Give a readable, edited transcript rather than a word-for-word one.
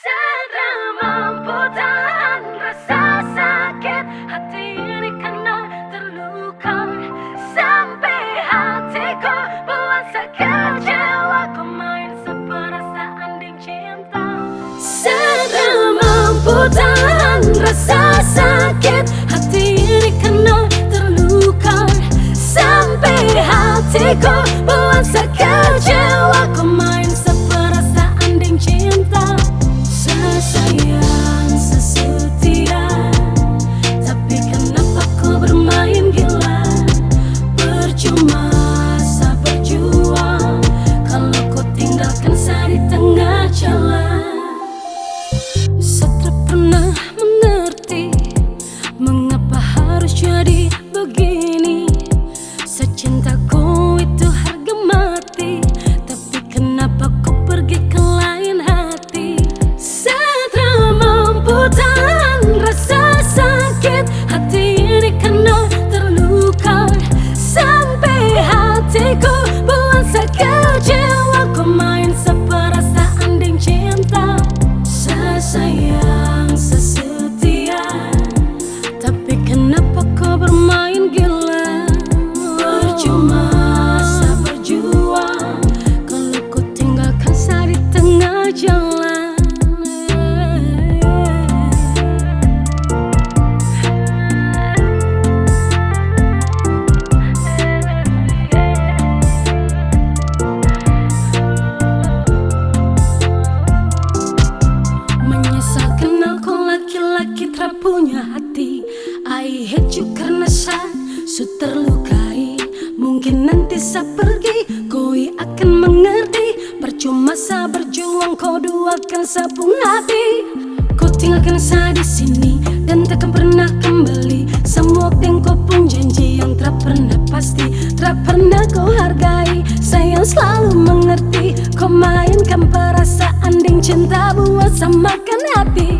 Sedra mampu tahan rasa sakit hati ini karena terluka. Sampai hatiku buat sekecewa, ku main seperasaan ding cinta. Sedra mampu tahan rasa sakit hati ini karena terluka. Sampai hatiku buat sekecewa, ku main seperasaan ding cinta. Sesayang, sesetia, tapi kenapa ku bermain gila? Percuma saya berjuang kalau ku tinggalkan saya di tengah jalan. Saya tak pernah mengerti mengapa harus jadi begini. Secintaku itu harga mati, tapi kenapa ku pergi ke lain hati? Saya tak mampu tahan rasa sakit hati ini karena terluka. Sampai hatiku buat sekecewa, ku main seperasaan ding cinta. Sesayang, sesetia, tapi kenapa kau bermain gila? Percuma saya berjuang kalau ku tinggalkan saya di tengah jalan. Menyesal kenal kau laki-laki tak punya hati. I hate you karena saya terlukai. Mungkin nanti saya pergi, kau akan mengerti. Percuma saya berjuang, kau duakan sabung hati. Kau tinggalkan saya di sini dan takkan pernah kembali. Semua yang kau pun janji yang tak pernah pasti, tak pernah kau hargai. Saya selalu mengerti, kau mainkan perasaan ding cinta buat samakan hati.